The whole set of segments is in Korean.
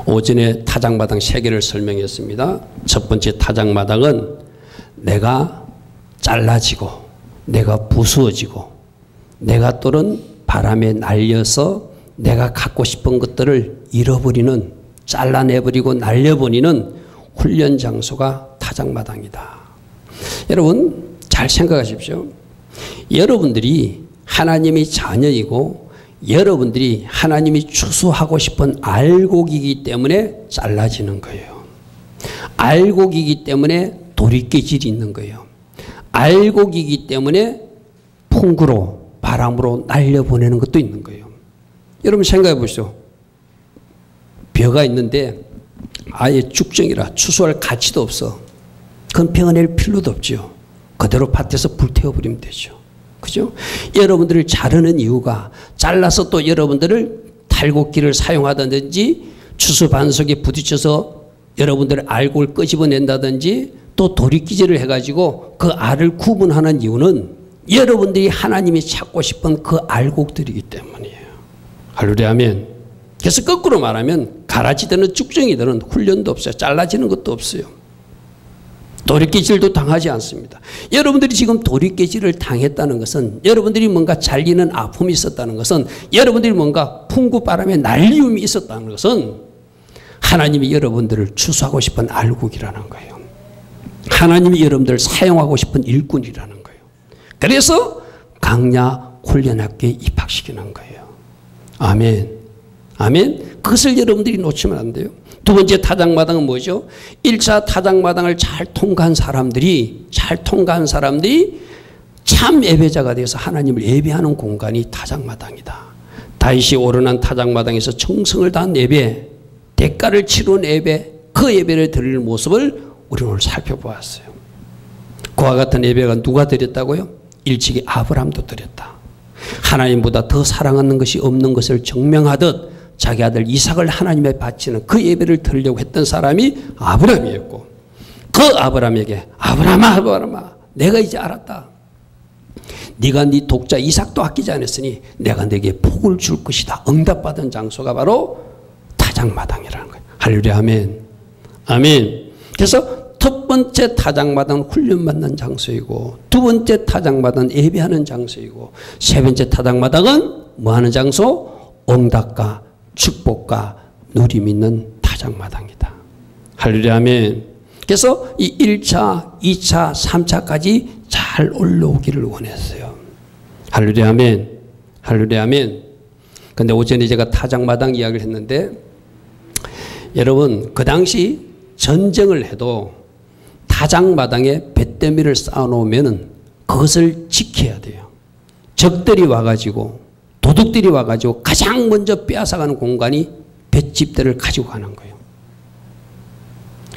오전에 타작마당 3개를 설명했습니다. 첫 번째 타작마당은 내가 잘라지고 내가 부수어지고 내가 또는 바람에 날려서 내가 갖고 싶은 것들을 잃어버리는, 잘라내버리고 날려버리는 훈련 장소가 타작마당이다. 여러분 잘 생각하십시오. 여러분들이 하나님의 자녀이고 여러분들이 하나님이 추수하고 싶은 알곡이기 때문에 잘라지는 거예요. 알곡이기 때문에 도리깨질이 있는 거예요. 알곡이기 때문에 풍구로 바람으로 날려보내는 것도 있는 거예요. 여러분 생각해 보시죠. 벼가 있는데 아예 죽정이라 추수할 가치도 없어. 그건 베어낼 필요도 없죠. 그대로 밭에서 불태워버리면 되죠. 그죠? 여러분들을 자르는 이유가 잘라서 또 여러분들을 탈곡기를 사용하든지 추수 반석에 부딪혀서 여러분들의 알곡을 끄집어낸다든지 또 도리끼질을 해가지고 그 알을 구분하는 이유는 여러분들이 하나님이 찾고 싶은 그 알곡들이기 때문이에요. 할렐루야 아멘. 그래서 거꾸로 말하면 가라지되는 쭉정이들은 훈련도 없어요. 잘라지는 것도 없어요. 도리깨질도 당하지 않습니다. 여러분들이 지금 도리깨질을 당했다는 것은, 여러분들이 뭔가 잘리는 아픔이 있었다는 것은, 여러분들이 뭔가 풍구바람에 날리움이 있었다는 것은 하나님이 여러분들을 추수하고 싶은 알곡이라는 거예요. 하나님이 여러분들을 사용하고 싶은 일꾼이라는 거예요. 그래서 강야 훈련학교에 입학시키는 거예요. 아멘. 아멘. 그것을 여러분들이 놓치면 안 돼요. 두 번째 타작마당은 뭐죠? 1차 타작마당을 잘 통과한 사람들이 참 예배자가 되어서 하나님을 예배하는 공간이 타작마당이다. 다윗이 오르난 타작마당에서 정성을 다한 예배, 대가를 치른 예배, 그 예배를 드리는 모습을 우리는 오늘 살펴보았어요. 그와 같은 예배가 누가 드렸다고요? 일찍이 아브라함도 드렸다. 하나님보다 더 사랑하는 것이 없는 것을 증명하듯 자기 아들 이삭을 하나님에 바치는 그 예배를 드리려고 했던 사람이 아브라함이었고, 그 아브라함에게 아브라함아 내가 이제 알았다. 네가 네 독자 이삭도 아끼지 않았으니 내가 네게 복을 줄 것이다. 응답받은 장소가 바로 타작마당이라는 거예요. 할렐루야 아멘. 아멘. 그래서 첫 번째 타작마당은 훈련받는 장소이고, 두 번째 타작마당은 예배하는 장소이고, 세 번째 타작마당은 뭐하는 장소? 응답과 축복과 누림 있는 타작마당이다. 할렐루야 아멘. 그래서 이 1차, 2차, 3차까지 잘 올라오기를 원했어요. 할렐루야 아멘. 할렐루야 아멘. 근데 오전에 제가 타작마당 이야기를 했는데, 여러분 그 당시 전쟁을 해도 타작마당에 뱃더미를 쌓아놓으면 그것을 지켜야 돼요. 적들이 와가지고, 도둑들이 와가지고 가장 먼저 빼앗아가는 공간이 뱃집들을 가지고 가는 거예요.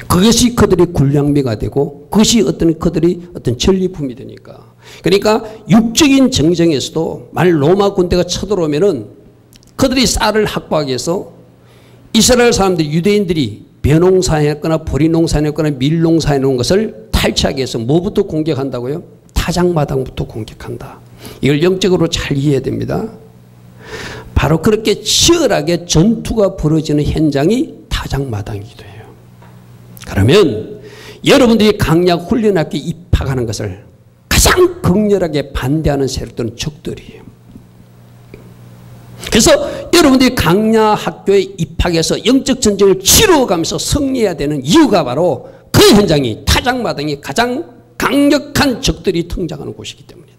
그것이 그들의 군량미가 되고 그것이 그들이 어떤 전리품이 되니까. 그러니까 육적인 정쟁에서도 만일 로마 군대가 쳐들어오면은 그들이 쌀을 확보하기 위해서 이스라엘 사람들이, 유대인들이 벼농사했거나 보리농사했거나 밀농사해놓은 것을 탈취하기 위해서 뭐부터 공격한다고요? 타작마당부터 공격한다. 이걸 영적으로 잘 이해해야 됩니다. 바로 그렇게 치열하게 전투가 벌어지는 현장이 타작마당이기도 해요. 그러면 여러분들이 강약 훈련학교에 입학하는 것을 가장 극렬하게 반대하는 세력들은 적들이에요. 그래서 여러분들이 강야학교에 입학해서 영적 전쟁을 치러가면서 승리해야 되는 이유가 바로 그 현장이, 타작마당이 가장 강력한 적들이 등장하는 곳이기 때문이다.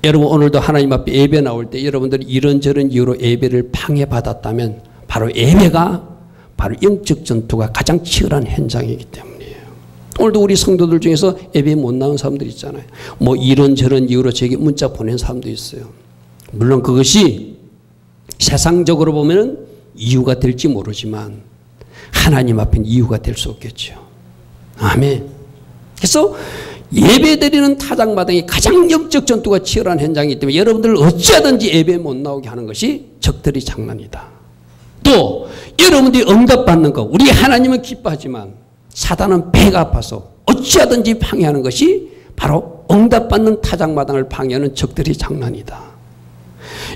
여러분 오늘도 하나님 앞에 예배 나올 때 여러분들이 이런저런 이유로 예배를 방해받았다면 바로 예배가 바로 영적 전투가 가장 치열한 현장이기 때문이에요. 오늘도 우리 성도들 중에서 예배에 못 나온 사람들 있잖아요. 뭐 이런저런 이유로 제게 문자 보낸 사람도 있어요. 물론 그것이 세상적으로 보면 이유가 될지 모르지만 하나님 앞엔 이유가 될 수 없겠죠. 아멘. 그래서 예배드리는 타작마당이 가장 영적 전투가 치열한 현장이기 때문에 여러분들을 어찌하든지 예배에 못 나오게 하는 것이 적들의 장난이다. 또 여러분들이 응답받는 것, 우리 하나님은 기뻐하지만 사단은 배가 아파서 어찌하든지 방해하는 것이 바로 응답받는 타작마당을 방해하는 적들의 장난이다.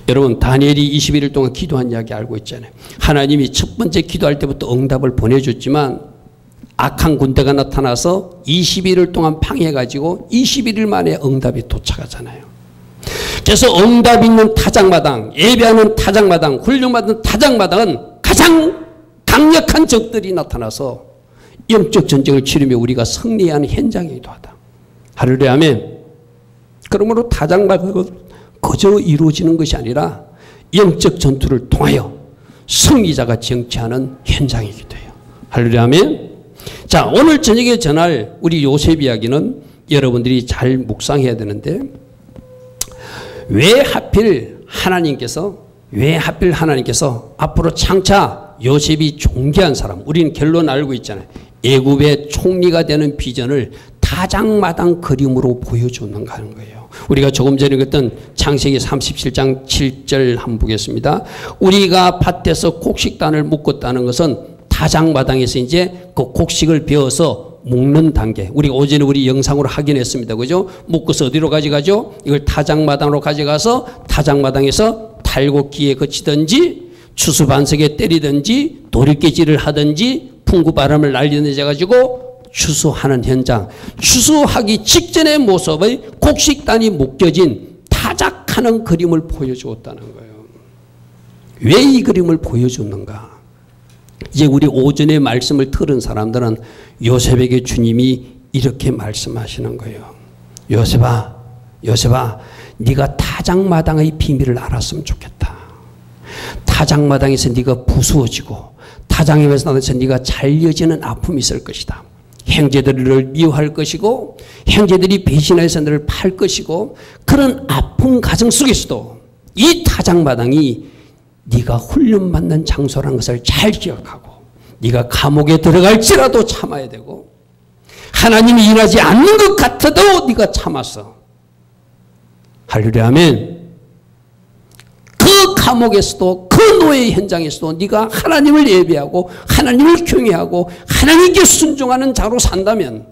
여러분 다니엘이 21일 동안 기도한 이야기 알고 있잖아요. 하나님이 첫 번째 기도할 때부터 응답을 보내줬지만 악한 군대가 나타나서 21일 동안 방해해가지고 21일 만에 응답이 도착하잖아요. 그래서 응답 있는 타작마당, 예배하는 타작마당, 훈련받은 타작마당은 가장 강력한 적들이 나타나서 영적 전쟁을 치르며 우리가 승리하는 현장이기도 하다. 할렐루야 아멘. 그러므로 타작마당은 그저 이루어지는 것이 아니라 영적 전투를 통하여 승리자가 정치하는 현장이기도 해요. 할렐루야 아멘. 자, 오늘 저녁에 전할 우리 요셉 이야기는 여러분들이 잘 묵상해야 되는데 왜 하필 하나님께서 앞으로 장차 요셉이 존귀한 사람, 우리는 결론 알고 있잖아요. 애굽의 총리가 되는 비전을 타작마당 그림으로 보여주는가 하는 거예요. 우리가 조금 전에 읽었던 창세기 37장 7절 한번 보겠습니다. 우리가 밭에서 곡식단을 묶었다는 것은 타작마당에서 이제 그 곡식을 베어서 묶는 단계. 우리가 오전에 우리 영상으로 확인했습니다. 그죠? 묶어서 어디로 가져가죠? 이걸 타작마당으로 가져가서 타작마당에서 탈곡기에 거치든지 추수반석에 때리든지 도리깨질을 하든지 풍구바람을 날리든지 해가지고 추수하는 현장. 추수하기 직전의 모습의 곡식단이 묶여진 타작하는 그림을 보여주었다는 거예요. 왜 이 그림을 보여줬는가? 이제 우리 오전에 말씀을 들은 사람들은 요셉에게 주님이 이렇게 말씀하시는 거예요. 요셉아, 네가 타작마당의 비밀을 알았으면 좋겠다. 타작마당에서 네가 부수어지고 타작마당에서 네가 잘려지는 아픔이 있을 것이다. 형제들을 미워할 것이고 형제들이 배신해서 너를 팔 것이고 그런 아픈 가정 속에서도 이 타작마당이 네가 훈련받는 장소라는 것을 잘 기억하고 네가 감옥에 들어갈지라도 참아야 되고 하나님이 일하지 않는 것 같아도 네가 참았어. 할렐루야 아멘. 그 감옥에서도 그 노예 현장에서도 네가 하나님을 예배하고 하나님을 경외하고 하나님께 순종하는 자로 산다면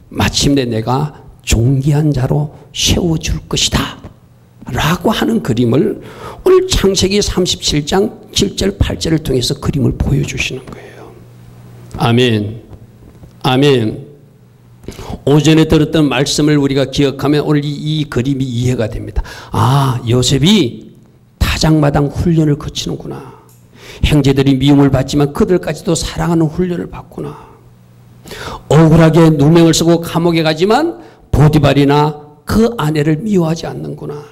마침내 내가 존귀한 자로 세워줄 것이다 라고 하는 그림을 오늘 창세기 37장 7절 8절을 통해서 그림을 보여주시는 거예요. 아멘. 아멘. 오전에 들었던 말씀을 우리가 기억하면 오늘 이 그림이 이해가 됩니다. 아, 요셉이 타작마당 훈련을 거치는구나. 형제들이 미움을 받지만 그들까지도 사랑하는 훈련을 받구나. 억울하게 누명을 쓰고 감옥에 가지만 보디발이나 그 아내를 미워하지 않는구나.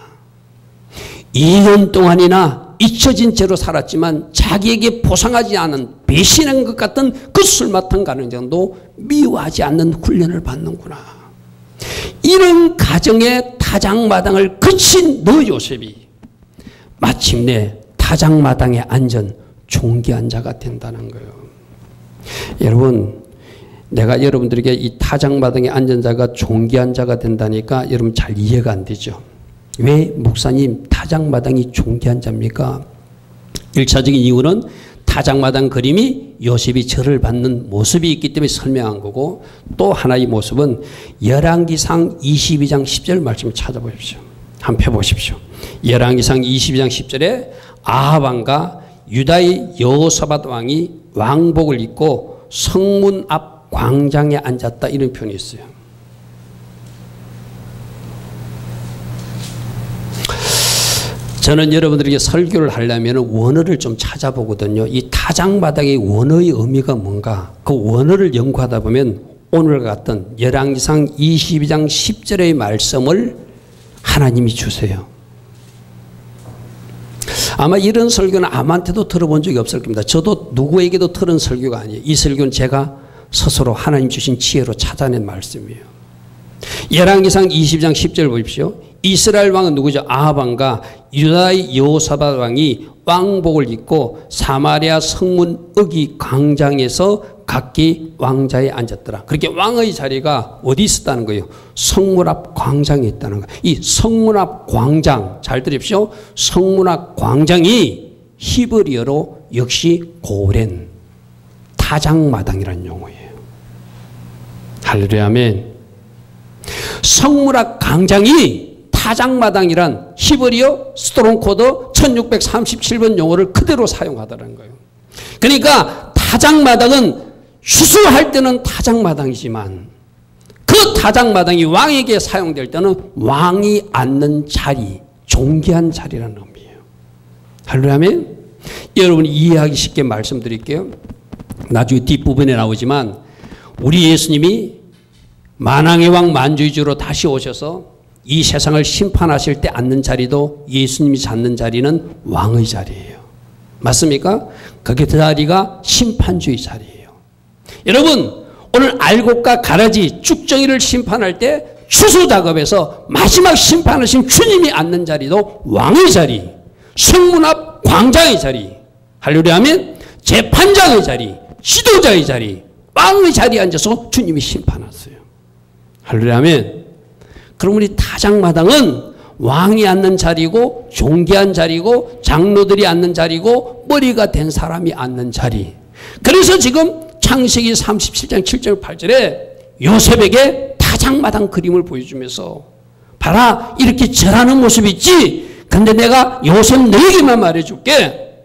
2년 동안이나 잊혀진 채로 살았지만 자기에게 보상하지 않은 배신한 것 같은 그 술 맡은 가정도 미워하지 않는 훈련을 받는구나. 이런 가정의 타작마당을 거친 너 요셉이 마침내 타작마당에 앉은 존귀한 자가 된다는 거예요. 여러분, 내가 여러분들에게 이 타작마당에 앉은 자가 존귀한 자가 된다니까 여러분 잘 이해가 안 되죠. 왜 목사님 타작마당이 존귀한 자입니까? 1차적인 이유는 타작마당 그림이 요셉이 절을 받는 모습이 있기 때문에 설명한 거고 또 하나의 모습은 열왕기상 22장 10절 말씀을 찾아보십시오. 한번 펴보십시오. 열왕기상 22장 10절에 아합 왕과 유다의 여호사밧 왕이 왕복을 입고 성문 앞 광장에 앉았다 이런 표현이 있어요. 저는 여러분들에게 설교를 하려면 원어를 좀 찾아보거든요. 이 타작마당의 원어의 의미가 뭔가 그 원어를 연구하다 보면 오늘과 같은 열왕기상 22장 10절의 말씀을 하나님이 주세요. 아마 이런 설교는 아무한테도 들어본 적이 없을 겁니다. 저도 누구에게도 들은 설교가 아니에요. 이 설교는 제가 스스로 하나님 주신 지혜로 찾아낸 말씀이에요. 열왕기상 22장 10절 보십시오. 이스라엘 왕은 누구죠? 아합 왕과 유다의 여호사밧 왕이 왕복을 입고 사마리아 성문 어기 광장에서 각기 왕자에 앉았더라. 그렇게 왕의 자리가 어디 있었다는 거예요? 성문 앞 광장에 있다는 거예요. 이 성문 앞 광장, 잘 들으십시오. 성문 앞 광장이 히브리어로 역시 고렌, 타작마당이라는 용어예요. 할렐루야 아멘. 성문 앞 광장이 타작마당이란 히브리어 스토롱코드 1637번 용어를 그대로 사용하더라는 거예요. 그러니까 타작마당은 수술할 때는 타작마당이지만 그 타작마당이 왕에게 사용될 때는 왕이 앉는 자리, 존귀한 자리라는 의미예요. 할렐루야. 여러분이 이해하기 쉽게 말씀드릴게요. 나중에 뒷부분에 나오지만 우리 예수님이 만왕의 왕 만주주로 다시 오셔서 이 세상을 심판하실 때 앉는 자리도 예수님이 앉는 자리는 왕의 자리예요. 맞습니까? 그 자리가 심판주의 자리예요. 여러분 오늘 알곡과 가라지 쭉정이를 심판할 때 추수 작업에서 마지막 심판하신 주님이 앉는 자리도 왕의 자리, 성문 앞 광장의 자리, 할렐루야 하면 재판장의 자리, 지도자의 자리, 왕의 자리에 앉아서 주님이 심판하세요. 할렐루야 하면 그럼 우리 타작마당은 왕이 앉는 자리고 존귀한 자리고 장로들이 앉는 자리고 머리가 된 사람이 앉는 자리. 그래서 지금 창세기 37장 7절 8절에 요셉에게 타작마당 그림을 보여주면서 봐라 이렇게 절하는 모습이 있지. 근데 내가 요셉 너에게만 말해줄게.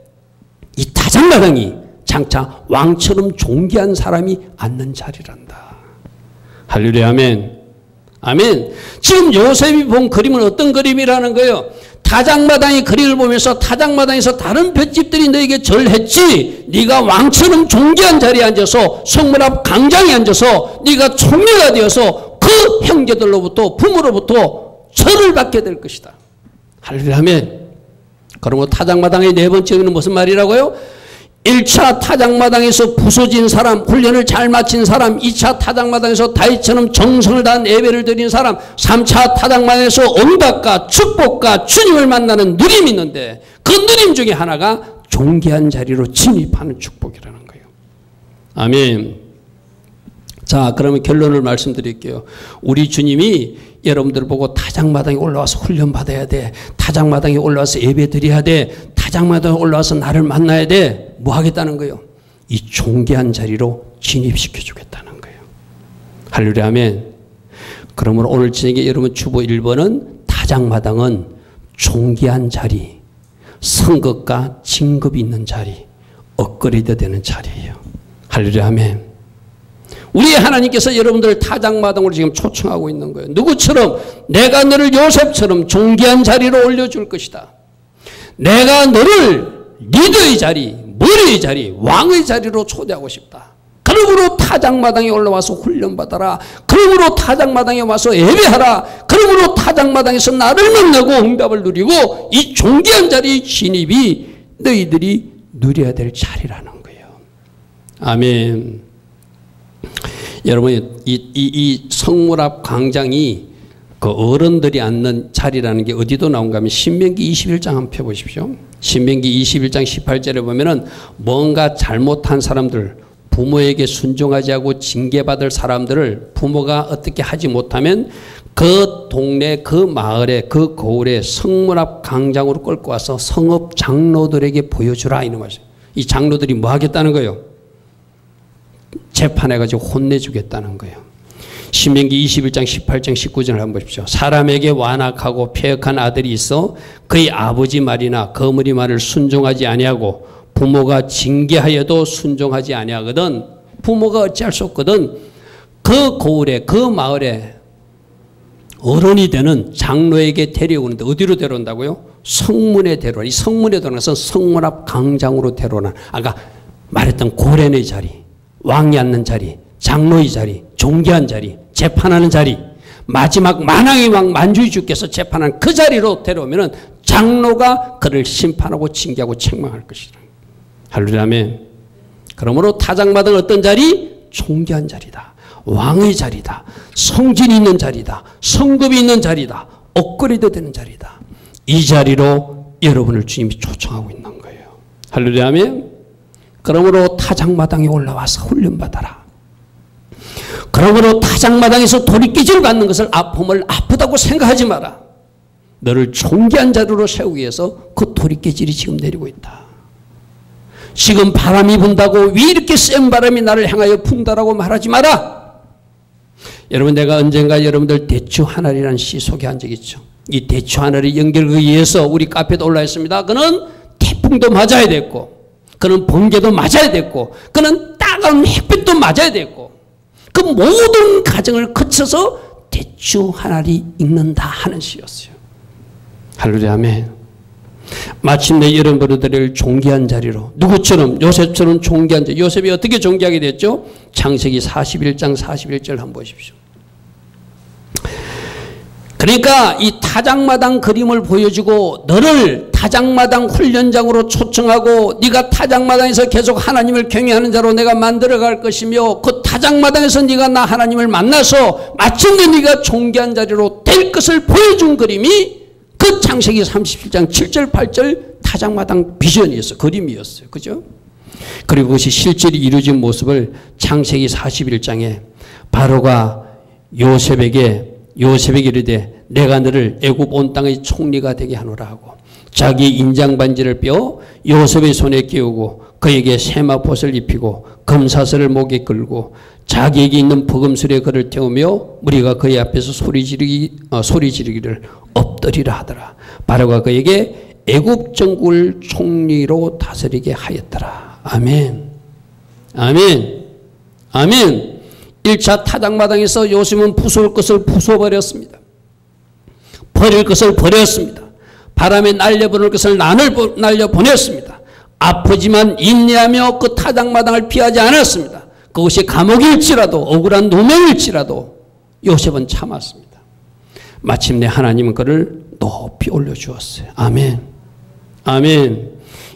이 타작마당이 장차 왕처럼 존귀한 사람이 앉는 자리란다. 할렐루야 아멘. 아멘. 지금 요셉이 본 그림은 어떤 그림이라는 거예요? 타작마당의 그림을 보면서 타작마당에서 다른 볏집들이 너에게 절했지. 네가 왕처럼 존귀한 자리에 앉아서 성문 앞 광장에 앉아서 네가 총리가 되어서 그 형제들로부터 부모로부터 절을 받게 될 것이다. 할렐루야 아멘. 그러면 타작마당의 네 번째는 무슨 말이라고요? 1차 타작마당에서 부서진 사람, 훈련을 잘 마친 사람, 2차 타작마당에서 다윗처럼 정성을 다한 예배를 드린 사람, 3차 타작마당에서 응답과 축복과 주님을 만나는 누림이 있는데 그 누림 중에 하나가 존귀한 자리로 진입하는 축복이라는 거예요. 아멘. 자, 그러면 결론을 말씀드릴게요. 우리 주님이 여러분들 보고 타작마당에 올라와서 훈련 받아야 돼. 타작마당에 올라와서 예배 드려야 돼. 타작마당에 올라와서 나를 만나야 돼. 뭐 하겠다는 거예요? 이 존귀한 자리로 진입시켜 주겠다는 거예요. 할렐루야 아멘. 그러므로 오늘 저녁에 여러분 주보 1번은 타작마당은 존귀한 자리, 성급과 진급이 있는 자리, 업그레이드 되는 자리예요. 할렐루야 아멘. 우리 하나님께서 여러분들을 타작마당으로 지금 초청하고 있는 거예요. 누구처럼? 내가 너를 요셉처럼 존귀한 자리로 올려줄 것이다. 내가 너를 리더의 자리, 머리의 자리, 왕의 자리로 초대하고 싶다. 그러므로 타작마당에 올라와서 훈련받아라. 그러므로 타작마당에 와서 예배하라. 그러므로 타작마당에서 나를 만나고 응답을 누리고 이 존귀한 자리의 진입이 너희들이 누려야 될 자리라는 거예요. 아멘. 여러분 이 성문 앞 광장이 그 어른들이 앉는 자리라는 게 어디도 나온가 하면 신명기 21장 한번 펴보십시오. 신명기 21장 18절에 보면은 뭔가 잘못한 사람들, 부모에게 순종하지 않고 징계받을 사람들을 부모가 어떻게 하지 못하면 그 동네, 그 마을에, 그 고을에 성문 앞 광장으로 끌고 와서 성읍 장로들에게 보여주라 이런 말이에요. 이 장로들이 뭐 하겠다는 거예요? 재판해가지고 혼내주겠다는 거예요. 신명기 21장 18장 19절을 한번 보십시오. 사람에게 완악하고 패역한 아들이 있어 그의 아버지 말이나 거머리 말을 순종하지 아니하고 부모가 징계하여도 순종하지 아니하거든. 부모가 어찌할 수 없거든. 그 고을에 그 마을에 어른이 되는 장로에게 데려오는데 어디로 데려온다고요? 성문에 데려오라. 이 성문에 데려와서 성문 앞 광장으로 데려오라. 아까 말했던 고랜의 자리, 왕이 앉는 자리, 장로의 자리, 존귀한 자리, 재판하는 자리, 마지막 만왕의 왕 만주주께서 재판한 그 자리로 데려오면은 장로가 그를 심판하고 징계하고 책망할 것이다. 할렐루야 아멘. 그러므로 타작마당은 어떤 자리? 존귀한 자리다. 왕의 자리다. 성진이 있는 자리다. 성급이 있는 자리다. 업그레이드 되는 자리다. 이 자리로 여러분을 주님이 초청하고 있는 거예요. 할렐루야 아멘. 그러므로 타작마당에 올라와서 훈련받아라. 그러므로 타작마당에서 돌이키질 받는 것을 아픔을 아프다고 생각하지 마라. 너를 존귀한 자리로 세우기 위해서 그 돌이키질이 지금 내리고 있다. 지금 바람이 분다고 왜 이렇게 센 바람이 나를 향하여 분다라고 말하지 마라. 여러분 내가 언젠가 여러분들 대추 하나리라는 시 소개한 적 있죠. 이 대추 하늘의 연결에 의해서 우리 카페도 올라 있습니다. 그는 태풍도 맞아야 됐고, 그는 번개도 맞아야 됐고, 그는 따가운 햇빛도 맞아야 됐고, 그 모든 과정을 거쳐서 대추 하늘이 익는다 하는 시였어요. 할렐루야, 아멘. 마침내 여러분들을 존귀한 자리로, 누구처럼? 요셉처럼 존귀한 자리. 요셉이 어떻게 존귀하게 됐죠? 창세기 41장 41절 한번 보십시오. 그러니까 이 타작마당 그림을 보여주고 너를 타작마당 훈련장으로 초청하고 네가 타작마당에서 계속 하나님을 경외하는 자로 내가 만들어갈 것이며 그 타작마당에서 네가 나 하나님을 만나서 마침내 네가 존귀한 자리로 될 것을 보여준 그림이 그 창세기 37장 7절 8절 타작마당 비전이었어요. 그림이었어요. 그죠? 그리고 그것이 실제로 이루어진 모습을 창세기 41장에 바로가 요셉에게 이르되 내가 너를 애굽 온 땅의 총리가 되게 하노라 하고 자기 인장 반지를 빼어 요셉의 손에 끼우고 그에게 세마포를 입히고 금사슬을 목에 끌고 자기에게 있는 버금술에 그를 태우며 무리가 그의 앞에서 소리 지르기를 엎드리라 하더라. 바로가 그에게 애굽 전국을 총리로 다스리게 하였더라. 아멘. 아멘. 아멘. 1차 타작마당에서 요셉은 부숴올 것을 부숴버렸습니다. 버릴 것을 버렸습니다. 바람에 날려보낼 것을 날려보냈습니다. 아프지만 인내하며 그 타작마당을 피하지 않았습니다. 그것이 감옥일지라도 억울한 누명일지라도 요셉은 참았습니다. 마침내 하나님은 그를 높이 올려주었어요. 아멘. 아멘.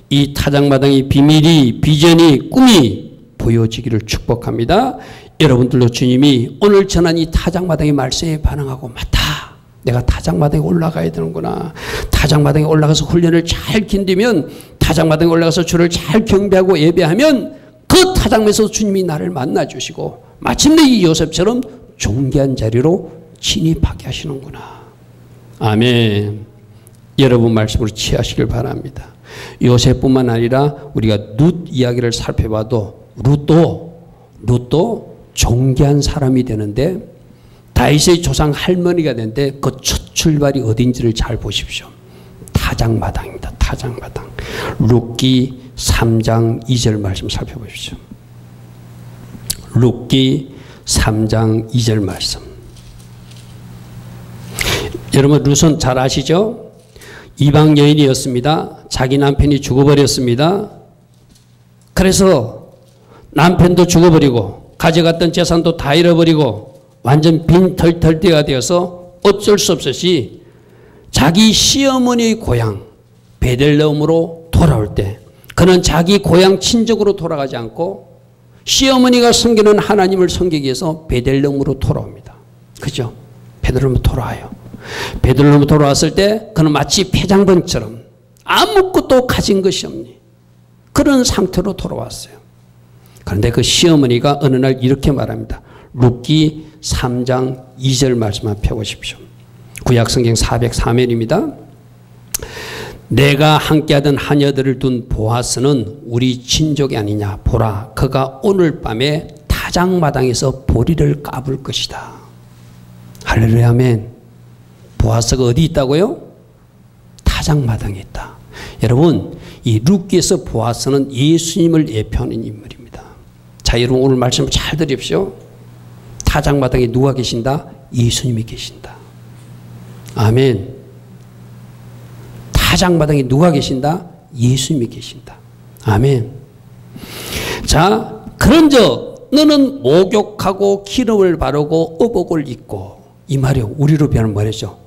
이 타작마당의 비밀이 비전이 꿈이 보여지기를 축복합니다. 여러분들도 주님이 오늘 전한 이 타작마당의 말씀에 반응하고 맞다. 내가 타작마당에 올라가야 되는구나. 타작마당에 올라가서 훈련을 잘 견디면 타작마당에 올라가서 주를 잘 경배하고 예배하면 그 타작마당에서 주님이 나를 만나주시고 마침내 이 요셉처럼 존귀한 자리로 진입하게 하시는구나. 아멘. 여러분 말씀으로 취하시길 바랍니다. 요셉뿐만 아니라 우리가 룻 이야기를 살펴봐도 룻도 존귀한 사람이 되는데 다윗의 조상 할머니가 되는데 그 첫 출발이 어딘지를 잘 보십시오. 타작마당입니다. 타작마당. 룻기 3장 2절 말씀 살펴보십시오. 룻기 3장 2절 말씀. 여러분 룻은 잘 아시죠? 이방 여인이었습니다. 자기 남편이 죽어버렸습니다. 그래서 남편도 죽어버리고 가져갔던 재산도 다 잃어버리고 완전 빈털털대가 되어서 어쩔 수 없이 자기 시어머니의 고향 베들레헴으로 돌아올 때 그는 자기 고향 친정으로 돌아가지 않고 시어머니가 섬기는 하나님을 섬기기 위해서 베들레헴으로 돌아옵니다. 그죠? 베들레헴으로 돌아와요. 베들레헴으로 돌아왔을 때 그는 마치 폐장본처럼 아무것도 가진 것이 없니 그런 상태로 돌아왔어요. 그런데 그 시어머니가 어느 날 이렇게 말합니다. 룻기 3장 2절 말씀 한번 펴보십시오. 구약성경 404면입니다. 내가 함께하던 하녀들을 둔 보아스는 우리 친족이 아니냐. 보라 그가 오늘 밤에 타작마당에서 보리를 까불 것이다. 할렐루야 아멘. 보아스가 어디 있다고요? 타작마당에 있다. 여러분 이 룻기에서 보아스는 예수님을 예표하는 인물입니다. 자 여러분 오늘 말씀 잘 들으십시오. 타작마당에 누가 계신다? 예수님이 계신다. 아멘. 타작마당에 누가 계신다? 예수님이 계신다. 아멘. 자 그런즉 너는 목욕하고 기름을 바르고 의복을 입고 이 말이 우리로 변하면 뭐랬죠?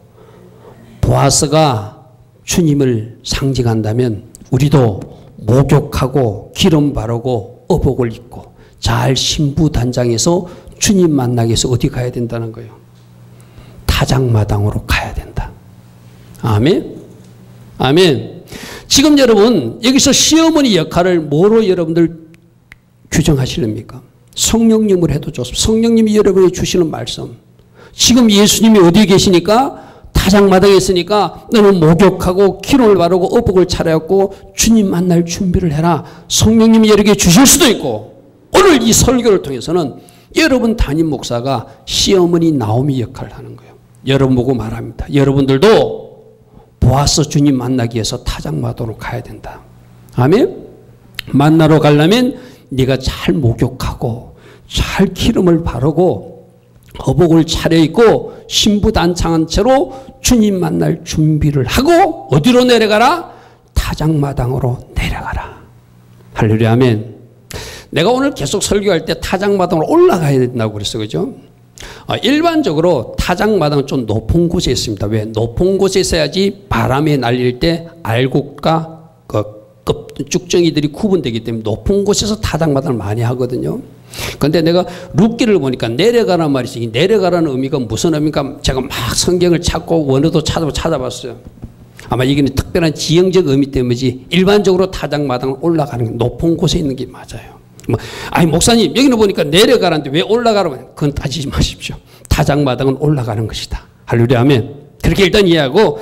보아스가 주님을 상징한다면 우리도 목욕하고 기름 바르고 의복을 입고 잘 신부단장에서 주님 만나기 위해서 어디 가야 된다는 거예요? 타작마당으로 가야 된다. 아멘. 아멘. 지금 여러분 여기서 시어머니 역할을 뭐로 여러분들 규정하시렵니까? 성령님을 해도 좋습니다. 성령님이 여러분에게 주시는 말씀. 지금 예수님이 어디에 계시니까? 타작마당에 있으니까 너는 목욕하고 기름을 바르고 의복을 차려입고 주님 만날 준비를 해라. 성령님이 여러분에게 주실 수도 있고 오늘 이 설교를 통해서는 여러분 담임 목사가 시어머니 나오미 역할을 하는 거예요. 여러분 보고 말합니다. 여러분들도 보아스 주님 만나기 위해서 타작마당으로 가야 된다. 아멘? 만나러 가려면 네가 잘 목욕하고 잘 기름을 바르고 허복을 차려입고 신부단창한 채로 주님 만날 준비를 하고 어디로 내려가라? 타작마당으로 내려가라. 할렐루야, 아멘. 내가 오늘 계속 설교할 때 타작마당으로 올라가야 된다고 그랬어, 그죠? 일반적으로 타작마당은 좀 높은 곳에 있습니다. 왜? 높은 곳에 있어야지 바람에 날릴 때 알곡과 쭉정이들이 구분되기 때문에 높은 곳에서 타작마당을 많이 하거든요. 그런데 내가 룻기를 보니까 내려가란 말이 있어요. 내려가라는 의미가 무슨 의미인가 제가 막 성경을 찾고 원어도 찾아봤어요. 아마 이게 특별한 지형적 의미 때문이지 일반적으로 타작마당을 올라가는 게 높은 곳에 있는 게 맞아요. 아니 목사님 여기는 보니까 내려가라는데 왜 올라가라고? 그건 따지지 마십시오. 타작마당은 올라가는 것이다. 할렐루야, 아멘. 그렇게 일단 이해하고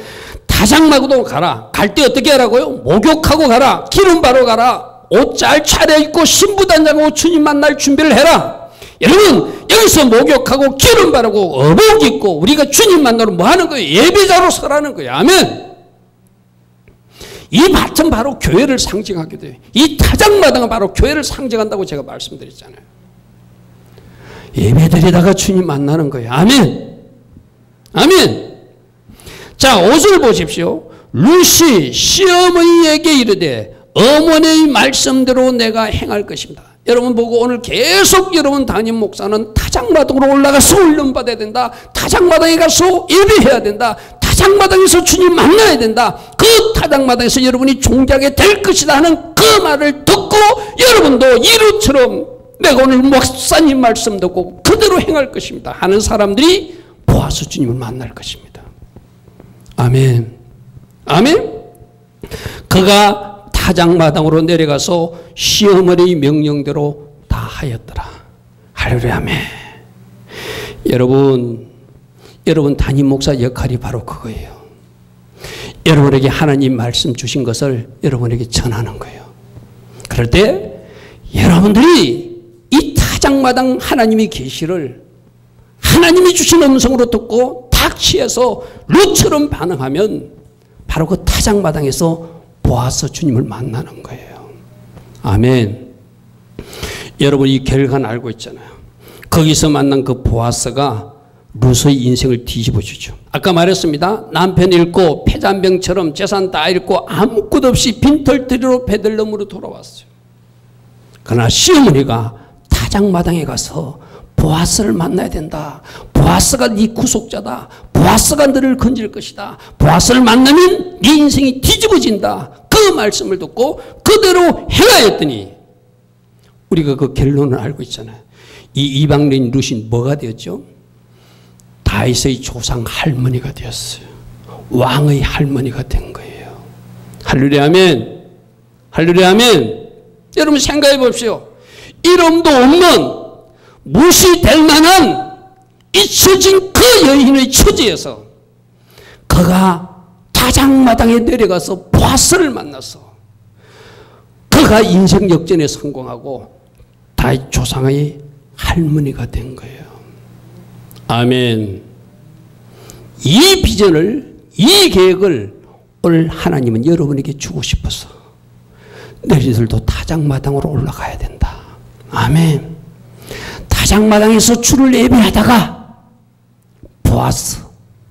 타작마당으로 가라. 갈 때 어떻게 하라고요? 목욕하고 가라. 기름 바르고 가라. 옷 잘 차려입고 신부단장하고 주님 만날 준비를 해라. 여러분 여기서 목욕하고 기름 바르고 어복 입고 우리가 주님 만나러 뭐 하는 거예요? 예배자로 서라는 거예요. 아멘. 이 밭은 바로 교회를 상징하게 돼요. 이 타작마당은 바로 교회를 상징한다고 제가 말씀드렸잖아요. 예배드리다가 주님 만나는 거예요. 아멘. 아멘. 자, 5절 보십시오. 룻이 시어머니에게 이르되 어머니의 말씀대로 내가 행할 것입니다. 여러분 보고 오늘 계속 여러분 담임 목사는 타작마당으로 올라가서 훈련받아야 된다. 타작마당에 가서 예배해야 된다. 타작마당에서 주님 만나야 된다. 그 타작마당에서 여러분이 존귀하게 될 것이다 하는 그 말을 듣고 여러분도 이루처럼 내가 오늘 목사님 말씀 듣고 그대로 행할 것입니다 하는 사람들이 보아스 주님을 만날 것입니다. 아멘. 아멘. 그가 타작마당으로 내려가서 시어머니의 명령대로 다 하였더라. 할렐루야, 아멘. 여러분 담임 목사 역할이 바로 그거예요. 여러분에게 하나님 말씀 주신 것을 여러분에게 전하는 거예요. 그럴 때 여러분들이 이 타작마당 하나님의 계시를 하나님이 주신 음성으로 듣고 닥치해서 룻처럼 반응하면 바로 그 타작마당에서 보아스 주님을 만나는 거예요. 아멘. 여러분 이 결과는 알고 있잖아요. 거기서 만난 그 보아스가 룻의 인생을 뒤집어 주죠. 아까 말했습니다. 남편 잃고 폐잔병처럼 재산 다 잃고 아무것도 없이 빈털터리로 베들레헴으로 돌아왔어요. 그러나 시어머니가 타작마당에 가서 보아스를 만나야 된다. 보아스가 네 구속자다. 보아스가 너를 건질 것이다. 보아스를 만나면 네 인생이 뒤집어진다. 그 말씀을 듣고 그대로 행하였더니 우리가 그 결론을 알고 있잖아요. 이 이방인 룻이 뭐가 되었죠? 다윗의 조상 할머니가 되었어요. 왕의 할머니가 된 거예요. 할렐루야, 아멘. 할렐루야, 아멘. 여러분 생각해 봅시오. 이름도 없는 무시될 만한 잊혀진 그 여인의 처지에서 그가 타작마당에 내려가서 보아스를 만나서 그가 인생 역전에 성공하고 다윗 조상의 할머니가 된 거예요. 아멘. 이 비전을, 이 계획을 오늘 하나님은 여러분에게 주고 싶어서 너희들도 타작마당으로 올라가야 된다. 아멘. 타작마당에서 주를 예배하다가 보아스,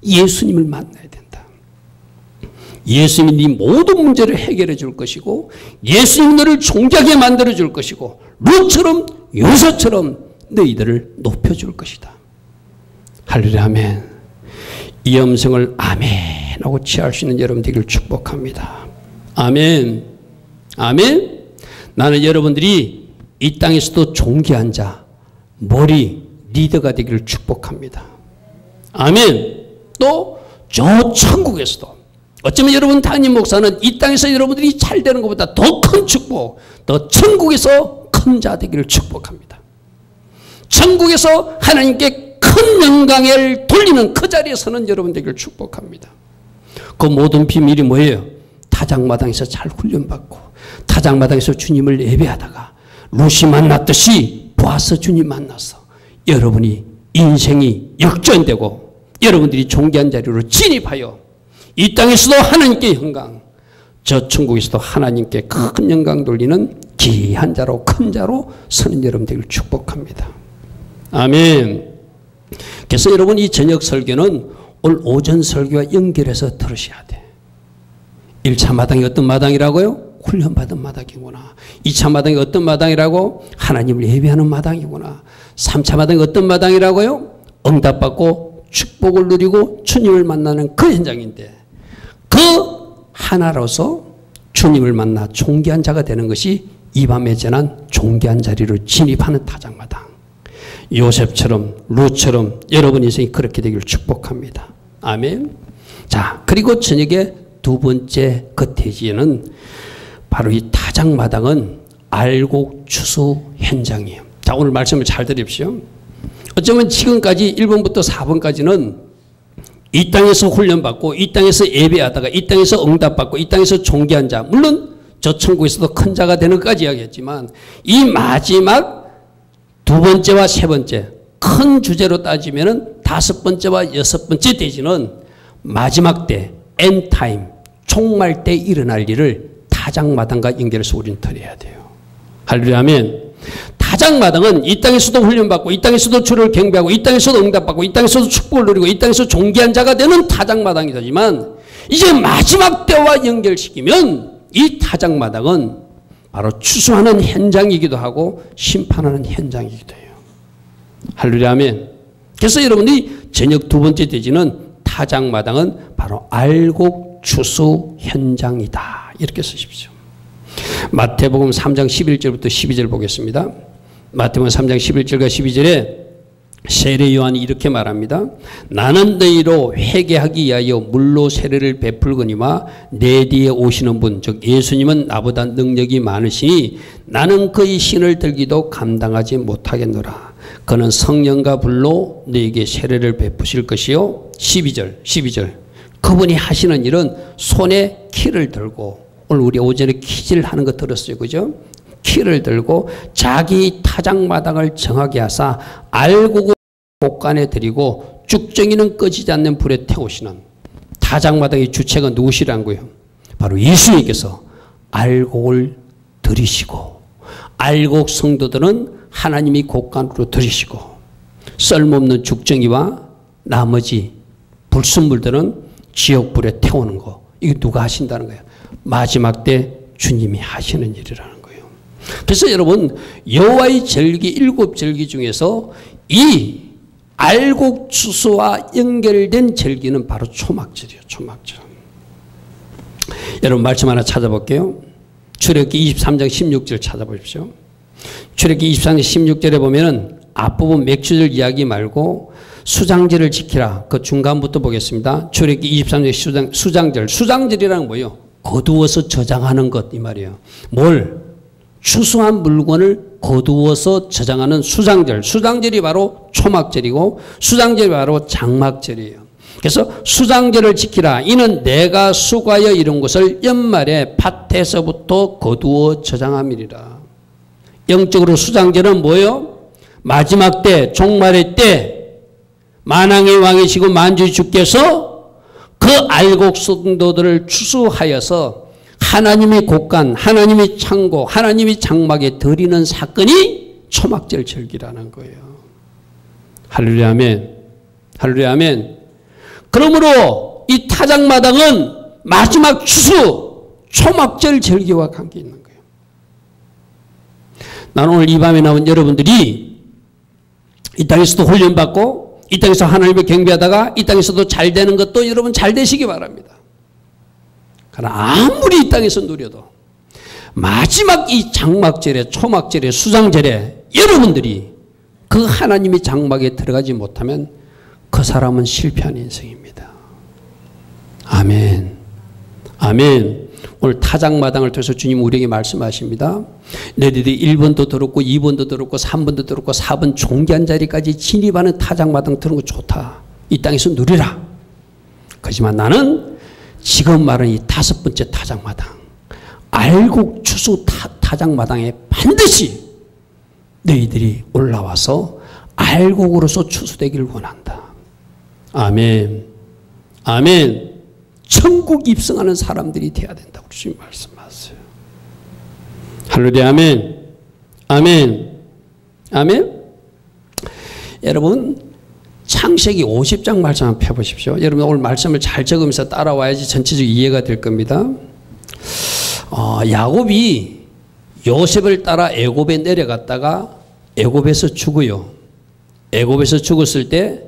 예수님을 만나야 된다. 예수님이 네 모든 문제를 해결해 줄 것이고 예수님이 너를 존귀하게 만들어 줄 것이고 룻처럼 요셉처럼 너희들을 높여줄 것이다. 할렐루야, 아멘. 이 음성을 아멘 하고 취할 수 있는 여러분 되기를 축복합니다. 아멘. 아멘. 나는 여러분들이 이 땅에서도 존귀한 자, 머리, 리더가 되기를 축복합니다. 아멘. 또 저 천국에서도 어쩌면 여러분 담임 목사는 이 땅에서 여러분들이 잘 되는 것보다 더 큰 축복, 더 천국에서 큰 자 되기를 축복합니다. 천국에서 하나님께 큰 영광을 돌리는 그 자리에 서는 여러분 되기를 축복합니다. 그 모든 비밀이 뭐예요? 타작마당에서 잘 훈련받고 타작마당에서 주님을 예배하다가 룻이 만났듯이 보아스 주님 만나서 여러분이 인생이 역전되고 여러분들이 존귀한 자리로 진입하여 이 땅에서도 하나님께 영광, 저 천국에서도 하나님께 큰 영광 돌리는 귀한 자로 큰 자로 서는 여러분들을 축복합니다. 아멘. 그래서 여러분 이 저녁 설교는 오늘 오전 설교와 연결해서 들으셔야 돼. 1차 마당이 어떤 마당이라고요? 훈련받은 마당이구나. 2차 마당이 어떤 마당이라고? 하나님을 예배하는 마당이구나. 3차 마당이 어떤 마당이라고요? 응답받고 축복을 누리고 주님을 만나는 그 현장인데, 그 하나로서 주님을 만나 존귀한 자가 되는 것이 이 밤에 전한 존귀한 자리로 진입하는 타작마당. 요셉처럼 룻처럼 여러분 인생이 그렇게 되기를 축복합니다. 아멘. 자, 그리고 저녁에 두 번째 그 대지에는 바로 이 타작마당은 알곡 추수 현장이에요. 자, 오늘 말씀을 잘 들으십시오. 어쩌면 지금까지 1번부터 4번까지는 이 땅에서 훈련받고 이 땅에서 예배하다가 이 땅에서 응답받고 이 땅에서 존귀한 자, 물론 저 천국에서도 큰 자가 되는 것까지 이야기했지만 이 마지막 두 번째와 세 번째 큰 주제로 따지면은 다섯 번째와 여섯 번째 대지는 마지막 때 엔타임 종말 때 일어날 일을 타작마당과 연결해서 우리는 들어야 돼요. 할렐루야 아멘. 타작마당은 이 땅에서도 훈련받고 이 땅에서도 주를 경배하고 이 땅에서도 응답받고 이 땅에서도 축복을 누리고 이 땅에서 존귀한 자가 되는 타작마당이지만 이제 마지막 때와 연결시키면 이 타작마당은 바로 추수하는 현장이기도 하고 심판하는 현장이기도 해요. 할렐루야 아멘. 그래서 여러분이 저녁 두 번째 대지는 타작마당은 바로 알곡 추수 현장이다. 이렇게 쓰십시오. 마태복음 3장 11절부터 12절 보겠습니다. 마태복음 3장 11절과 12절에 세례 요한이 이렇게 말합니다. 나는 너희로 회개하기 위하여 물로 세례를 베풀거니와 내 뒤에 오시는 분 즉 예수님은 나보다 능력이 많으시니 나는 그의 신을 들기도 감당하지 못하겠노라. 그는 성령과 불로 너에게 세례를 베푸실 것이요. 12절 그분이 하시는 일은 손에 키를 들고, 오늘 우리 오전에 키질 하는 거 들었어요. 그죠? 키를 들고 자기 타작마당을 정하게 하사 알곡을 곳간에 들이고 쭉정이는 꺼지지 않는 불에 태우시는 타작마당의 주체가 누구시라는 거예요? 바로 예수님께서 알곡을 들이시고, 알곡 성도들은 하나님이 곳간으로 들이시고, 썰모없는 죽정이와 나머지 불순물들은 지옥불에 태우는 거. 이거 누가 하신다는 거예요? 마지막 때 주님이 하시는 일이라는 거예요. 그래서 여러분 여호와의 절기 7절기 중에서 이 알곡 추수와 연결된 절기는 바로 초막절이에요. 초막절. 여러분 말씀 하나 찾아볼게요. 출애굽기 23장 16절 찾아보십시오. 출애굽기 23장 16절에 보면은 앞부분 맥주절 이야기 말고 수장절을 지키라. 그 중간부터 보겠습니다. 출애굽기 23장 수장절. 수장절이라는 뭐예요? 거두어서 저장하는 것 이 말이에요. 뭘? 추수한 물건을 거두어서 저장하는 수장절. 수장절이 바로 초막절이고 수장절이 바로 장막절이에요. 그래서 수장절을 지키라. 이는 내가 수고하여 이룬 것을 연말에 밭에서부터 거두어 저장함이리라. 영적으로 수장절은 뭐예요? 마지막 때, 종말의 때 만왕의 왕이시고 만주의 주께서 그 알곡 성도들을 추수하여서 하나님의 곳간, 하나님의 창고, 하나님의 장막에 드리는 사건이 초막절 절기라는 거예요. 할렐루야 아멘. 할렐루야 아멘. 그러므로 이 타작마당은 마지막 추수 초막절 절기와 관계 있는 거예요. 나는 오늘 이 밤에 나온 여러분들이 이 땅에서도 훈련받고 이 땅에서 하나님을 경배하다가 이 땅에서도 잘 되는 것도 여러분 잘 되시기 바랍니다. 그러나 아무리 이 땅에서 누려도 마지막 이 장막절에 초막절에 수장절에 여러분들이 그 하나님의 장막에 들어가지 못하면 그 사람은 실패한 인생입니다. 아멘. 아멘. 오늘 타작마당을 통해서 주님 우리에게 말씀하십니다. 너희들이 1번도 들었고 2번도 들었고 3번도 들었고 4번 존귀한 자리까지 진입하는 타작마당 들은 거 좋다. 이 땅에서 누리라. 그렇지만 나는 지금 말하는 이 다섯 번째 타작마당, 알곡 추수 타작마당에 반드시 너희들이 올라와서 알곡으로서 추수되기를 원한다. 아멘. 아멘. 천국 입성하는 사람들이 돼야 된다고 주님 말씀하세요. 할렐루야. 아멘. 아멘. 아멘. 여러분 창세기 50장 말씀 한번 펴보십시오. 여러분 오늘 말씀을 잘 적으면서 따라와야지 전체적으로 이해가 될 겁니다. 야곱이 요셉을 따라 애굽에 내려갔다가 애굽에서 죽어요. 애굽에서 죽었을 때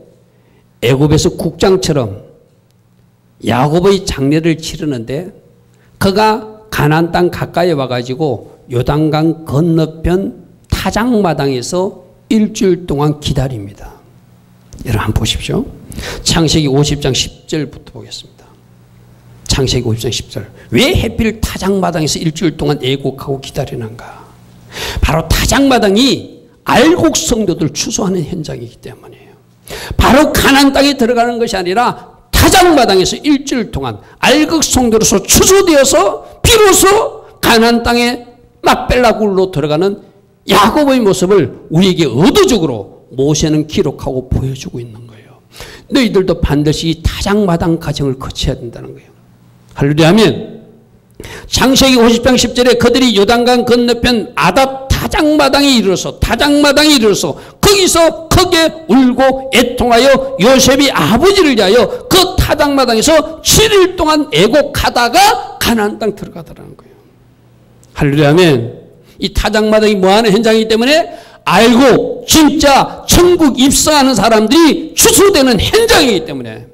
애굽에서 국장처럼 야곱의 장례를 치르는데 그가 가나안 땅 가까이 와가지고 요단강 건너편 타작마당에서 일주일 동안 기다립니다. 여러분 한번 보십시오. 창세기 50장 10절부터 보겠습니다. 창세기 50장 10절. 왜 해필 타작마당에서 일주일 동안 애곡하고 기다리는가? 바로 타작마당이 알곡 성도들 추수하는 현장이기 때문이에요. 바로 가나안 땅에 들어가는 것이 아니라 타작마당에서 일주일 동안 알곡 성도로서 추수되어서 비로소 가나안 땅에 막벨라굴로 들어가는 야곱의 모습을 우리에게 의도적으로 모세는 기록하고 보여주고 있는 거예요. 너희들도 반드시 이 타작마당 과정을 거쳐야 된다는 거예요. 할렐루야. 아멘. 창세기 50장 10절에 그들이 요단강 건너편 아닷 타작마당에 이르러서 거기서 크게 울고 애통하여 요셉이 아버지를 위하여 그 타작마당에서 7일 동안 애곡하다가 가나안 땅 들어가더라는 거예요. 할렐루야. 아멘. 이 타작마당이 뭐하는 현장이기 때문에 알고 진짜 천국 입성하는 사람들이 추수되는 현장이기 때문에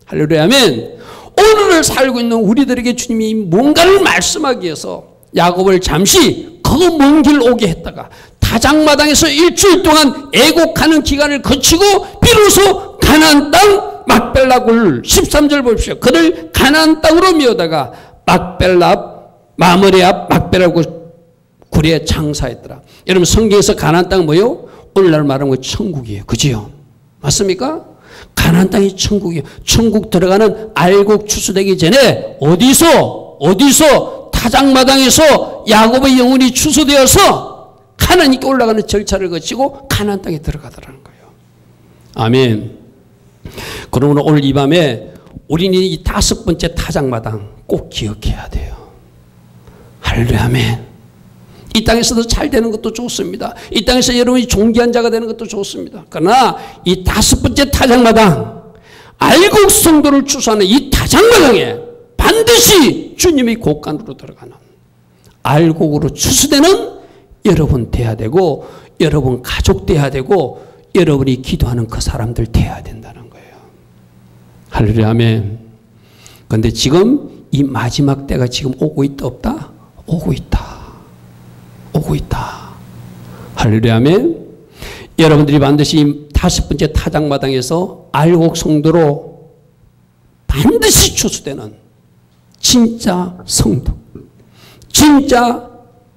할렐루야. 아멘. 오늘을 살고 있는 우리들에게 주님이 뭔가를 말씀하기 위해서 야곱을 잠시 그 먼 길 오게 했다가 타작마당에서 일주일 동안 애곡하는 기간을 거치고 비로소 가나안 땅 막벨라굴 13절 보십시오. 그를 가나안 땅으로 미워다가 마므레 앞 막벨라굴 굴에 장사했더라. 여러분 성경에서 가나안 땅은 뭐예요? 오늘날 말하는 거 천국이에요. 그지요? 맞습니까? 가나안 땅이 천국이에요. 천국 들어가는 알곡 추수되기 전에 어디서 타작마당에서 야곱의 영혼이 추수되어서 하나님께 올라가는 절차를 거치고 가나안 땅에 들어가더라는 거예요. 아멘. 그러므로 오늘 이 밤에 우리는 이 5번째 타작마당 꼭 기억해야 돼요. 할렐루야. 아멘. 이 땅에서도 잘 되는 것도 좋습니다. 이 땅에서 여러분이 존귀한 자가 되는 것도 좋습니다. 그러나 이 5번째 타작마당, 알곡 성도를 추수하는 이 타작마당에 반드시 주님의 곳간으로 들어가는 알곡으로 추수되는 여러분 돼야 되고, 여러분 가족 돼야 되고, 여러분이 기도하는 그 사람들 돼야 된다는 거예요. 할렐루야. 아멘. 그런데 지금 이 마지막 때가 지금 오고 있다 없다? 오고 있다. 오고 있다. 할렐루야. 아멘. 여러분들이 반드시 5번째 타작마당에서 알곡 성도로 반드시 추수되는 진짜 성도, 진짜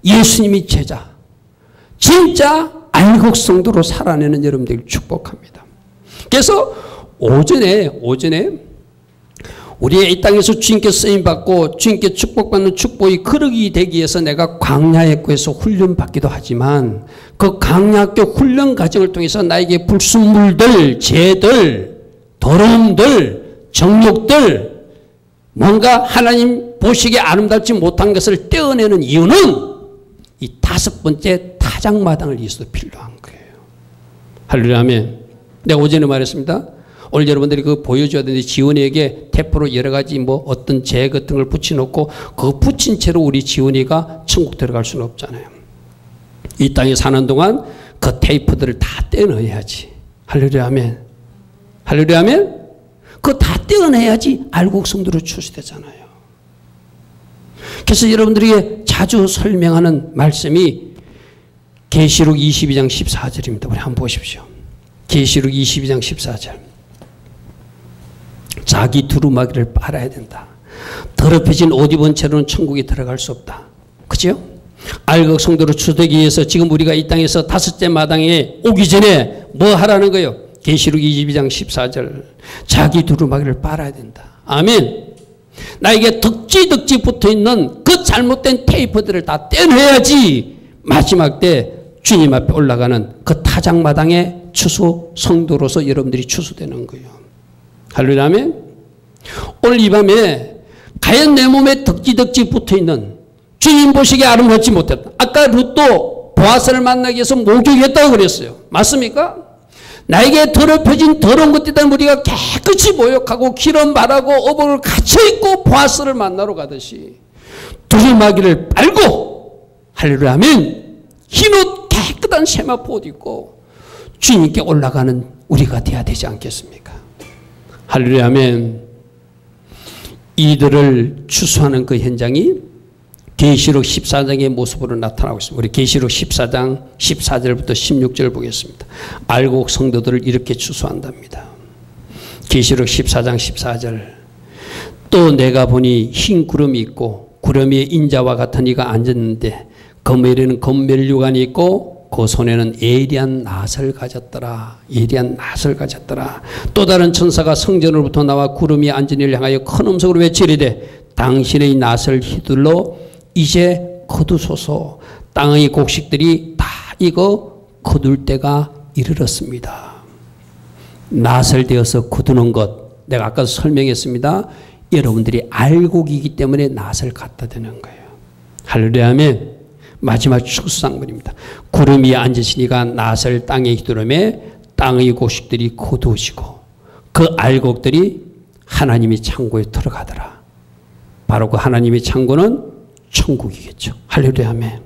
예수님이 제자, 진짜 알곡 성도로 살아내는 여러분들을 축복합니다. 그래서 오전에 우리의 이 땅에서 주님께 쓰임받고 주님께 축복받는 축복이 그릇이 되기 위해서 내가 광야학교에서 훈련받기도 하지만 그 광야학교 훈련 과정을 통해서 나에게 불순물들, 죄들, 더러움들, 정욕들, 뭔가 하나님 보시기에 아름답지 못한 것을 떼어내는 이유는 이 5번째 타작마당을 위해서 필요한 거예요. 할렐루야. 아멘. 내가 오전에 말했습니다. 오늘 여러분들이 그거 보여줘야 되는데 지원이에게 테프로 여러 가지 뭐 어떤 재 같은 걸 붙여놓고 그거 붙인 채로 우리 지원이가 천국 들어갈 수는 없잖아요. 이 땅에 사는 동안 그 테이프들을 다 떼어내야지. 할렐루야. 아멘. 할렐루야. 아멘. 그거 다 떼어내야지 알곡 성도로 출시되잖아요. 그래서 여러분들에게 자주 설명하는 말씀이 계시록 22장 14절입니다. 우리 한번 보십시오. 계시록 22장 14절. 자기 두루마기를 빨아야 된다. 더럽혀진 옷 입은 채로는 천국에 들어갈 수 없다. 그죠? 알곡 성도로 추수되기 위해서 지금 우리가 이 땅에서 5째 마당에 오기 전에 뭐 하라는 거예요? 계시록 22장 14절. 자기 두루마기를 빨아야 된다. 아멘. 나에게 덕지 붙어있는 그 잘못된 테이프들을 다 떼내야지 마지막 때 주님 앞에 올라가는 그 타작마당의 추수 성도로서 여러분들이 추수되는 거예요. 할렐루야. 아멘. 오늘 이 밤에 과연 내 몸에 덕지덕지 붙어있는 주님 보시기에 아름답지 못했다. 아까 룻도 보아스를 만나기 위해서 목욕했다고 그랬어요. 맞습니까? 나에게 더럽혀진 더러운 것들은 우리가 깨끗이 모욕하고 기름 바르고 어복을 갇혀있고 보아스를 만나러 가듯이 두루마기를 빨고 할렐루야 아멘 흰옷 깨끗한 세마포 옷 입고 주님께 올라가는 우리가 돼야 되지 않겠습니까? 할렐루야 아멘. 이들을 추수하는 그 현장이 계시록 14장의 모습으로 나타나고 있습니다. 우리 계시록 14장 14절부터 16절 보겠습니다. 알곡 성도들을 이렇게 추수한답니다. 계시록 14장 14절. 또 내가 보니 흰 구름이 있고 구름 위에 인자와 같은 이가 앉았는데 검에는 검면류관이 있고 그 손에는 예리한 낫을 가졌더라. 예리한 낫을 가졌더라. 또 다른 천사가 성전으로부터 나와 구름 위에 앉은 이를 향하여 큰 음성으로 외치리되 당신의 낫을 휘둘러 이제 거두소서. 땅의 곡식들이 다 익어 거둘 때가 이르렀습니다. 낫을 되어서 거두는 것 내가 아까 설명했습니다. 여러분들이 알곡이기 때문에 낫을 갖다 대는 거예요. 할렐루야 아멘. 마지막 추수상물입니다. 구름 위에 앉으시니가 낫을 땅에 휘두르매 땅의 곡식들이 거두어지고 그 알곡들이 하나님의 창고에 들어가더라. 바로 그 하나님의 창고는 천국이겠죠. 할렐루야 아멘.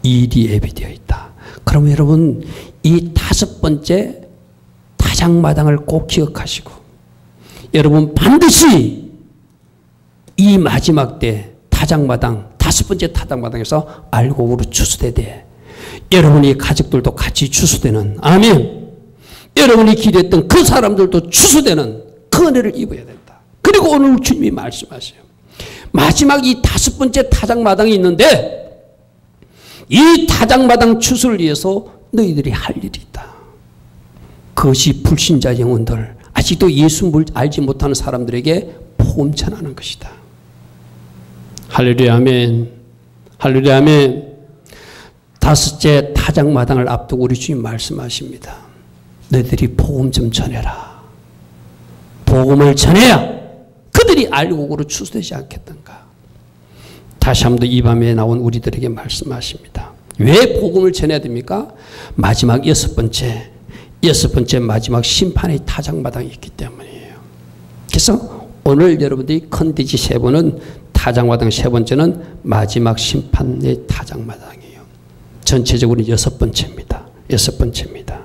일이 예비되어 있다. 그럼 여러분 이 다섯 번째 타작마당을 꼭 기억하시고 여러분 반드시 이 마지막 때 타작마당 다섯 번째 타작마당에서 알곡으로 추수되되 여러분이 가족들도 같이 추수되는 아멘. 여러분이 기도했던 그 사람들도 추수되는 그 은혜를 입어야 된다. 그리고 오늘 주님이 말씀하세요. 마지막 이 다섯 번째 타작마당이 있는데 이 타작마당 추수를 위해서 너희들이 할 일이 있다. 그것이 불신자 영혼들 아직도 예수 알지 못하는 사람들에게 복음 전하는 것이다. 할렐루야 아멘. 할렐루야 아멘. 다섯째 타작마당을 앞두고 우리 주님 말씀하십니다. 너희들이 복음 좀 전해라. 복음을 전해야 그들이 알곡으로 추수되지 않겠던가. 다시 한 번 더 이 밤에 나온 우리들에게 말씀하십니다. 왜 복음을 전해야 됩니까? 마지막 여섯 번째 마지막 심판의 타작마당이 있기 때문이에요. 그래서 오늘 여러분들이 컨디지 세 번은 타작마당 세 번째는 마지막 심판의 타작마당이에요. 전체적으로 여섯 번째입니다. 여섯 번째입니다.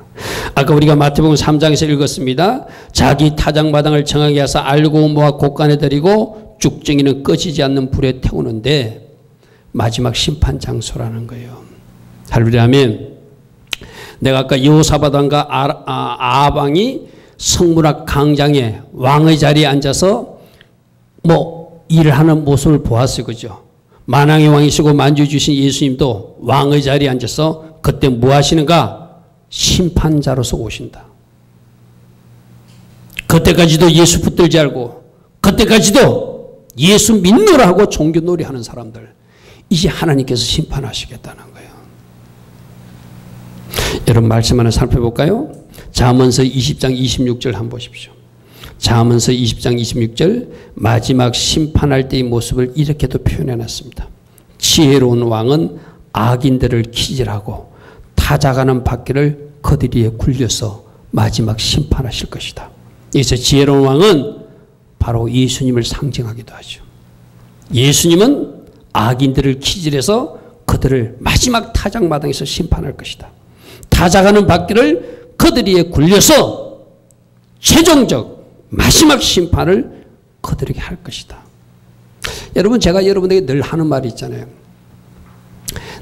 아까 우리가 마태복음 3장에서 읽었습니다. 자기 타작마당을 정하게 하사 알고 모아 곳간에 들이고 쭉정이는 꺼지지 않는 불에 태우는데 마지막 심판 장소라는 거예요. 할렐루야 아멘. 내가 아까 여호사밧 왕과 아방이 성문앞 광장에 왕의 자리에 앉아서 일을 하는 모습을 보았어요. 그죠? 만왕의 왕이시고 만주 주신 예수님도 왕의 자리에 앉아서 그때 뭐 하시는가? 심판자로서 오신다. 그때까지도 예수 붙들지 않고 그때까지도 예수 믿노라 하고 종교놀이 하는 사람들 이제 하나님께서 심판하시겠다는 거예요. 여러분 말씀 하나 살펴볼까요? 잠언서 20장 26절 한번 보십시오. 잠언서 20장 26절 마지막 심판할 때의 모습을 이렇게도 표현해놨습니다. 지혜로운 왕은 악인들을 기질하고 타작하는 바퀴를 그들 위에 굴려서 마지막 심판하실 것이다. 여기서 지혜로운 왕은 바로 예수님을 상징하기도 하죠. 예수님은 악인들을 기질해서 그들을 마지막 타작마당에서 심판할 것이다. 타작하는 바퀴를 그들 위에 굴려서 최종적 마지막 심판을 그들에게 할 것이다. 여러분 제가 여러분에게 늘 하는 말이 있잖아요.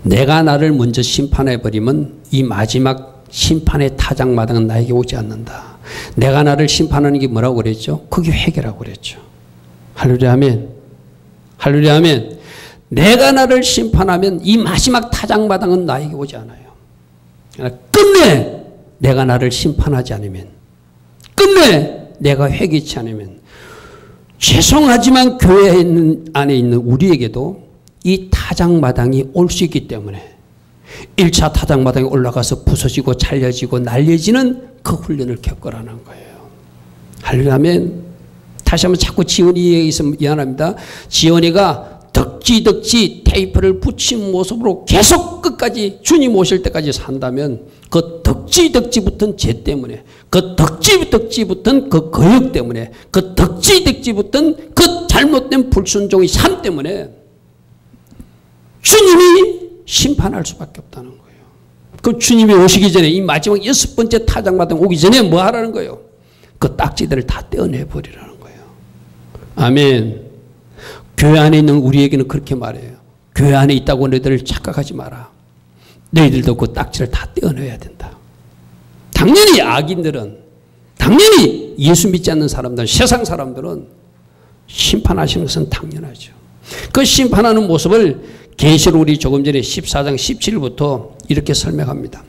내가 나를 먼저 심판해버리면 이 마지막 심판의 타작마당은 나에게 오지 않는다. 내가 나를 심판하는 게 뭐라고 그랬죠? 그게 회개라고 그랬죠. 할렐루야 아멘. 할렐루야 아멘. 내가 나를 심판하면 이 마지막 타작마당은 나에게 오지 않아요. 끝내 내가 나를 심판하지 않으면 끝내 내가 회개치 않으면 죄송하지만 교회 안에 있는 우리에게도 이 타작마당이 올 수 있기 때문에 1차 타작마당에 올라가서 부서지고 잘려지고 날려지는 그 훈련을 겪으라는 거예요. 하려면 다시 한번 자꾸 지원이 얘기해서 미안합니다. 지원이가 덕지덕지 테이프를 붙인 모습으로 계속 끝까지 주님 오실 때까지 산다면 그 덕지덕지 붙은 죄 때문에, 그 덕지덕지 붙은 그 거역 때문에, 그 덕지덕지 붙은 그 잘못된 불순종의 삶 때문에 주님이 심판할 수밖에 없다는 거예요. 그 주님이 오시기 전에 이 마지막 6번째 타작마당 오기 전에 뭐 하라는 거예요? 그 딱지들을 다 떼어내버리라는 거예요. 아멘. 교회 안에 있는 우리에게는 그렇게 말해요. 교회 안에 있다고 너희들 착각하지 마라. 너희들도 그 딱지를 다 떼어내야 된다. 당연히 악인들은, 당연히 예수 믿지 않는 사람들, 세상 사람들은 심판하시는 것은 당연하죠. 그 심판하는 모습을 계시록 우리 조금 전에 14장 17절부터 이렇게 설명합니다.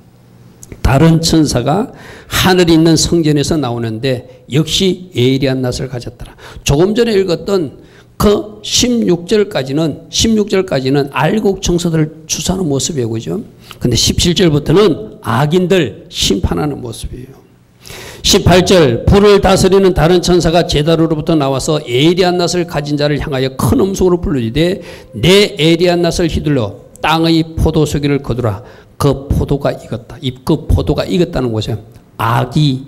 다른 천사가 하늘에 있는 성전에서 나오는데 역시 예리한 낯을 가졌더라. 조금 전에 읽었던 그 16절까지는 알곡 청소들을 추수하는 모습이에요. 그죠? 근데 17절부터는 악인들 심판하는 모습이에요. 18절 불을 다스리는 다른 천사가 제다로로부터 나와서 예리한 낯을 가진 자를 향하여 큰 음성으로 부르짖되 내 예리한 낯을 휘둘러 땅의 포도수기를 거두라. 그 포도가 익었다. 그 포도가 익었다는 것은 악이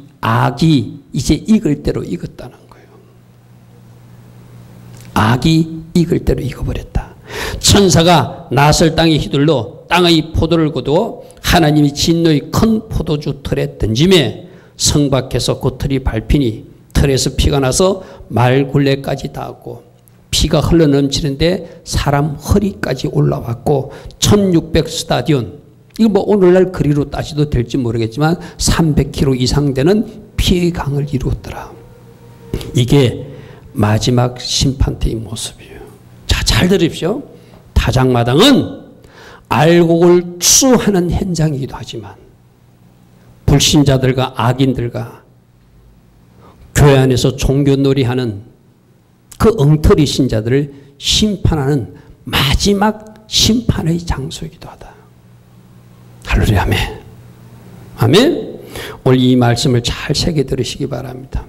이제 익을 대로 익었다는 거예요. 악이 익을 대로 익어버렸다. 천사가 낫을 땅에 휘둘러 땅의 포도를 거두어 하나님이 진노의 큰 포도주 틀에 던짐에 성 밖에서 그 틀이 밟히니 틀에서 피가 나서 말굴레까지 닿았고 피가 흘러 넘치는데 사람 허리까지 올라왔고 1600 스타디온, 이거 뭐 오늘날 거리로 따지도 될지 모르겠지만 300km 이상 되는 피의 강을 이루었더라. 이게 마지막 심판 때의 모습이에요. 자, 잘 들으십시오. 타작마당은 알곡을 추수하는 현장이기도 하지만 불신자들과 악인들과 교회 안에서 종교놀이하는 그 엉터리 신자들을 심판하는 마지막 심판의 장소이기도 하다. 할렐루야. 아멘. 아멘. 오늘 이 말씀을 잘 새겨 들으시기 바랍니다.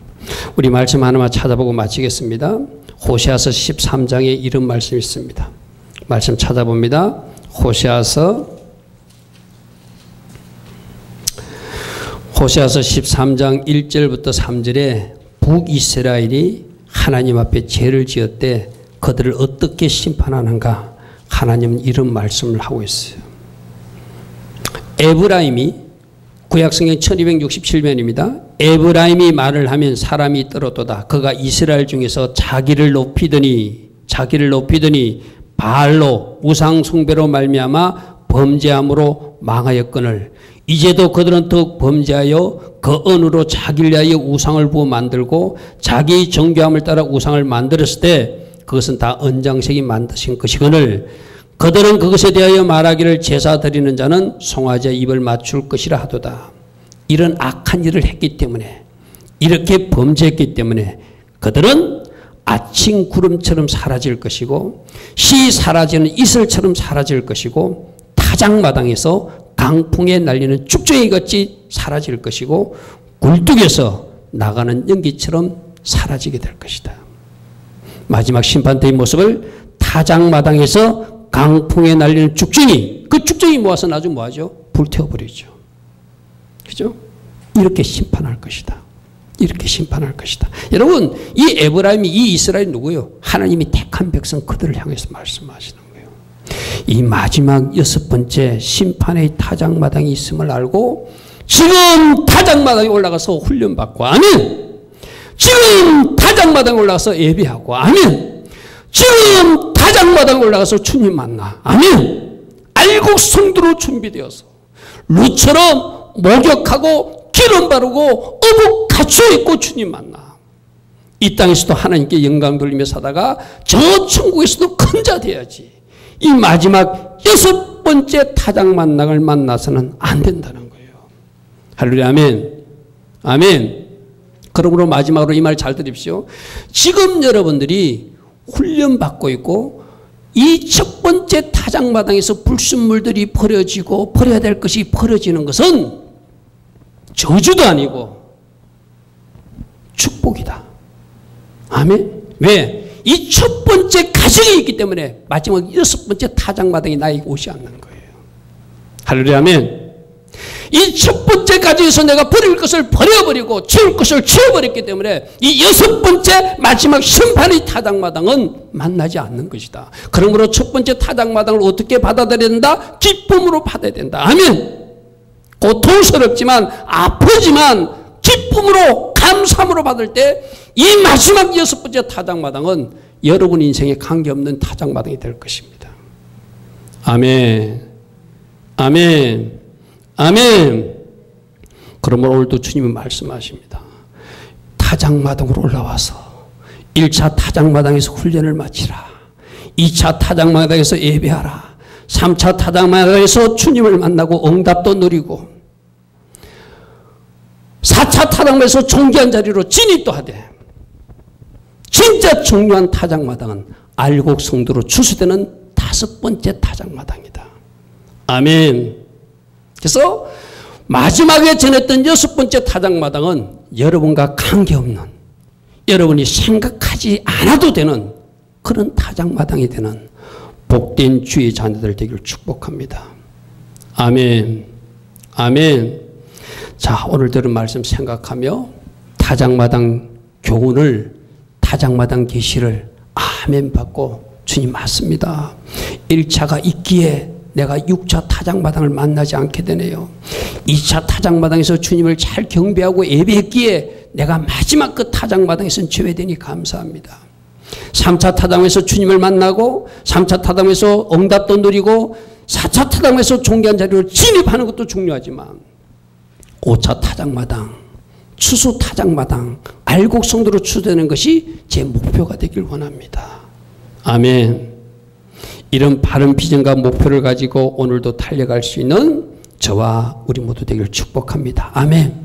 우리 말씀 하나만 찾아보고 마치겠습니다. 호세아서 13장에 이런 말씀이 있습니다. 말씀 찾아봅니다. 호세아서 13장 1절부터 3절에 북이스라엘이 하나님 앞에 죄를 지었대 그들을 어떻게 심판하는가 하나님은 이런 말씀을 하고 있어요. 에브라임이 구약성경 1267면입니다. 에브라임이 말을 하면 사람이 떨어도다. 그가 이스라엘 중에서 자기를 높이더니 바알로 우상 숭배로 말미암아 범죄함으로 망하였거늘 이제도 그들은 더욱 범죄하여 그 언으로 자기를 위하여 우상을 부어 만들고 자기의 정교함을 따라 우상을 만들었을 때 그것은 다 언장색이 만드신 것이거늘 그들은 그것에 대하여 말하기를 제사 드리는 자는 송아지의 입을 맞출 것이라 하도다. 이런 악한 일을 했기 때문에 이렇게 범죄했기 때문에 그들은 아침 구름처럼 사라질 것이고 시 사라지는 이슬처럼 사라질 것이고 타작마당에서 강풍에 날리는 쭉정이같이 사라질 것이고 굴뚝에서 나가는 연기처럼 사라지게 될 것이다. 마지막 심판 때의 모습을 타작마당에서 강풍에 날리는 쭉정이, 그 쭉정이 모아서 나중에 뭐하죠? 불태워버리죠. 그죠? 이렇게 심판할 것이다. 이렇게 심판할 것이다. 여러분, 이 에브라임이, 이 이스라엘이 누구예요? 하나님이 택한 백성 그들을 향해서 말씀하시는 거예요. 이 마지막 6번째 심판의 타작마당이 있음을 알고 지금 타작마당에 올라가서 훈련받고 아멘. 지금 타작마당에 올라가서 예배하고 아멘. 지금 타작마당에 올라가서 주님 만나 아멘. 알곡 성도로 준비되어서 루처럼 목욕하고 기름 바르고 어묵 갖춰 입고 주님 만나 이 땅에서도 하나님께 영광 돌리며 사다가 저 천국에서도 큰 자 돼야지. 이 마지막 6번째 타작마당을 만나서는 안 된다는 거예요. 할렐루야. 아멘. 아멘. 그러므로 마지막으로 이 말 잘 들으십시오. 지금 여러분들이 훈련받고 있고 이 첫 번째 타작마당에서 불순물들이 버려지고 버려야 될 것이 버려지는 것은 저주도 아니고 축복이다. 아멘. 왜? 이 첫 번째 가정이 있기 때문에 마지막 6번째 타작마당이 나에게 오지 않는 거예요. 할렐루야. 아멘. 이 첫 번째 가정에서 내가 버릴 것을 버려버리고 치울 것을 치워버렸기 때문에 이 6번째 마지막 심판의 타작마당은 만나지 않는 것이다. 그러므로 첫 번째 타작마당을 어떻게 받아들여야 된다? 기쁨으로 받아야 된다. 아멘. 고통스럽지만 아프지만 기쁨으로 감사함으로 받을 때 이 마지막 6번째 타작마당은 여러분 인생에 관계없는 타작마당이 될 것입니다. 아멘. 아멘. 아멘. 그러므로 오늘도 주님은 말씀하십니다. 타작마당으로 올라와서 1차 타작마당에서 훈련을 마치라. 2차 타작마당에서 예배하라. 3차 타작마당에서 주님을 만나고 응답도 누리고 4차 타작마당에서 존귀한 자리로 진입도 하되 진짜 중요한 타작마당은 알곡 성도로 추수되는 5번째 타작마당이다. 아멘. 그래서 마지막에 전했던 6번째 타작마당은 여러분과 관계없는, 여러분이 생각하지 않아도 되는 그런 타작마당이 되는 복된 주의 자녀들 되기를 축복합니다. 아멘. 아멘. 자, 오늘 들은 말씀 생각하며 타작마당 교훈을, 타작마당 계시를 아멘 받고 주님 맞습니다. 1차가 있기에 내가 6차 타작마당을 만나지 않게 되네요. 2차 타작마당에서 주님을 잘 경배하고 예배했기에 내가 마지막 그 타작마당에서 제외되니 감사합니다. 3차 타작마당에서 주님을 만나고 3차 타작마당에서 응답도 누리고 4차 타작마당에서 존귀한 자리로 진입하는 것도 중요하지만 5차 타작마당, 추수 타작마당, 알곡 성도로 추수되는 것이 제 목표가 되길 원합니다. 아멘. 이런 바른 비전과 목표를 가지고 오늘도 달려갈 수 있는 저와 우리 모두 되기를 축복합니다. 아멘.